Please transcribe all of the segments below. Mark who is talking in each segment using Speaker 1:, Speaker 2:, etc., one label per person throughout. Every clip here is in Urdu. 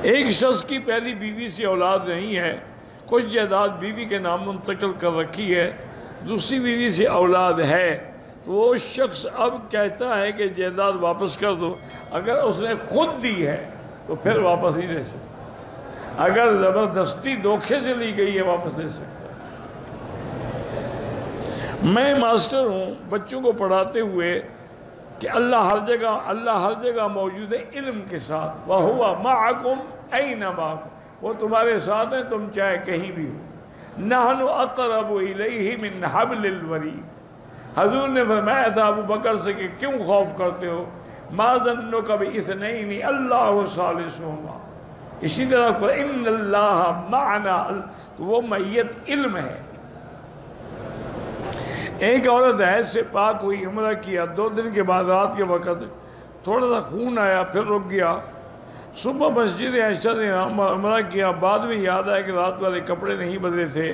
Speaker 1: ایک شخص کی پہلی بیوی سے اولاد نہیں ہے، کچھ جائیداد بیوی کے نام منتقل کر رکھی ہے، دوسری بیوی سے اولاد ہے، تو وہ شخص اب کہتا ہے کہ جائیداد واپس کر دو۔ اگر اس نے خود دی ہے تو پھر واپس نہیں لے سکتا، اگر زبردستی دھوکے سے لی گئی ہے واپس لے سکتا۔ میں ماسٹر ہوں، بچوں کو پڑھاتے ہوئے کہ اللہ ہر جگہ موجود ہے علم کے ساتھ، وَهُوَ مَعَكُمْ أَيْنَمَا كُنْتُمْ، وہ تمہارے ساتھ ہیں تم چاہے کہیں بھی ہو۔ نَحْنُ أَقْرَبُ إِلَيْهِ مِنْ حَبْلِ الْوَرِيدِ، حضور نے فرمایا تھا ابو بکر سے کہ کیوں خوف کرتے ہو، مَا ظَنُّكَ بِإِثْنَيْنِ اللَّهُ ثَالِثُهُمَا، اسی طرح إِنَّ اللَّهَ مَعَنَا، تو وہ معیت علم ہے۔ ایک عورت حیض سے پاک ہوئی، عمرہ کیا، 2 دن کے بعد رات کے وقت تھوڑا سا خون آیا، پھر رک گیا، صبح مسجد عائشہ نے عمرہ کیا، بعد میں یاد آیا کہ رات والے کپڑے نہیں بدلے تھے،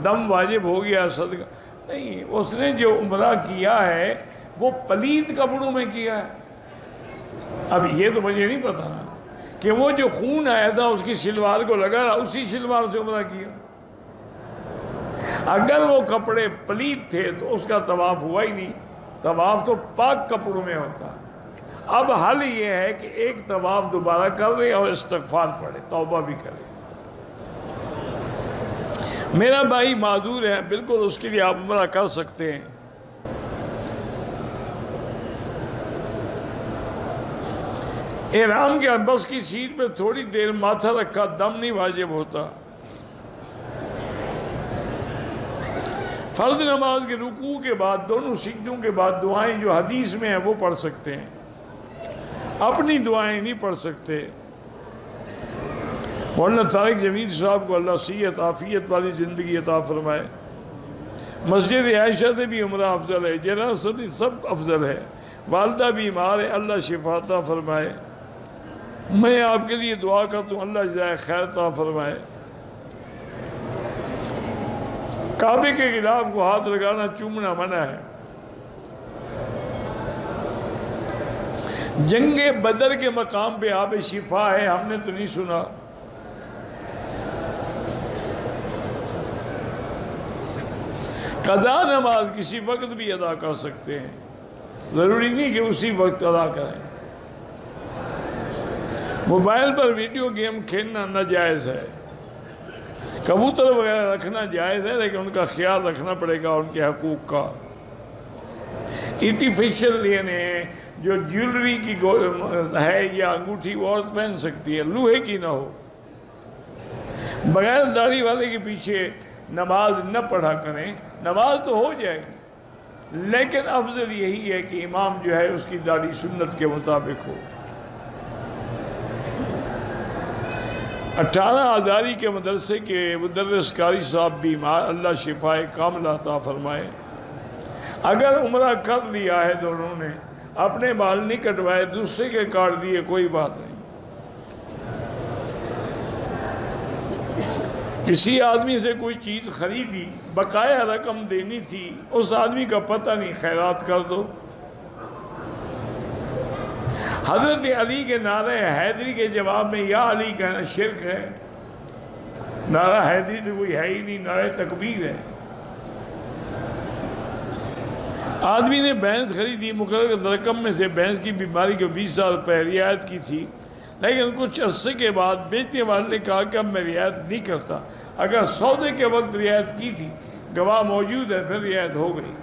Speaker 1: دم واجب ہو گیا، صدقہ نہیں، اس نے جو عمرہ کیا ہے وہ پلید کپڑوں میں کیا ہے۔ اب یہ تو مجھے نہیں پتا نا کہ وہ جو خون آیا تھا اس کی شلوار کو لگا، اسی شلوار سے عمرہ کیا۔ اگر وہ کپڑے پلید تھے تو اس کا طواف ہوا ہی نہیں، طواف تو پاک کپڑوں میں ہوتا ہے۔ اب حل یہ ہے کہ ایک طواف دوبارہ کر لے اور استغفار پڑھے، توبہ بھی کرے۔ میرا بھائی معذور ہے، بالکل اس کے لیے آپ عمرہ کر سکتے ہیں۔ احرام کے بس کی سیٹ پہ تھوڑی دیر ماتھا رکھا، دم نہیں واجب ہوتا۔ فرض نماز کے رکوع کے بعد، دونوں سجدوں کے بعد دعائیں جو حدیث میں ہیں وہ پڑھ سکتے ہیں، اپنی دعائیں نہیں پڑھ سکتے۔ مولانا طارق جمیل صاحب کو اللہ صحت عافیت والی زندگی عطا فرمائے۔ مسجد عائشہ سے بھی عمرہ افضل ہے، جنازہ سے سب افضل ہے، والدہ بیمار ہے، اللہ شفا عطا فرمائے۔ میں آپ کے لیے دعا کرتا ہوں، اللہ جزائے خیر عطا فرمائے۔ کعبے کے غلاف کو ہاتھ لگانا، چومنا منع ہے۔ جنگ بدر کے مقام پہ آب شفا ہے، ہم نے تو نہیں سنا۔ قضا نماز کسی وقت بھی ادا کر سکتے ہیں، ضروری نہیں کہ اسی وقت ادا کریں۔ موبائل پر ویڈیو گیم کھیلنا ناجائز ہے، کبوتر وغیرہ رکھنا جائز ہے، لیکن ان کا خیال رکھنا پڑے گا، ان کے حقوق کا۔ آرٹیفیشل یعنی جو جیولری کی ہے یا انگوٹھی وہ عورت پہن سکتی ہے، لوہے کی نہ ہو۔ بغیر داڑھی والے کے پیچھے نماز نہ پڑھا کریں، نماز تو ہو جائے گی، لیکن افضل یہی ہے کہ امام جو ہے اس کی داڑھی سنت کے مطابق ہو۔ 18 آذاری کے مدرسے کے مدرس قاری صاحب بیمار، اللہ شفائے کاملہ عطا فرمائے۔ اگر عمرہ کر لیا ہے دونوں نے، اپنے بال نہیں کٹوائے، دوسرے کے کاٹ دیے، کوئی بات نہیں۔ کسی آدمی سے کوئی چیز خریدی، بقایا رقم دینی تھی، اس آدمی کا پتہ نہیں، خیرات کر دو۔ حضرت علی کے نعرہ حیدری کے جواب میں یا علی کہنا شرک ہے۔ نعرہ حیدری تو کوئی ہے ہی نہیں، نعرہ تکبیر ہے۔ آدمی نے بھینس خریدی، مقرر رقم میں سے بھینس کی بیماری کو 20,000 روپے رعایت کی تھی، لیکن کچھ عرصے کے بعد بیچنے والے نے کہا کہ اب میں رعایت نہیں کرتا۔ اگر سودے کے وقت رعایت کی تھی، گواہ موجود ہے، پھر رعایت ہو گئی۔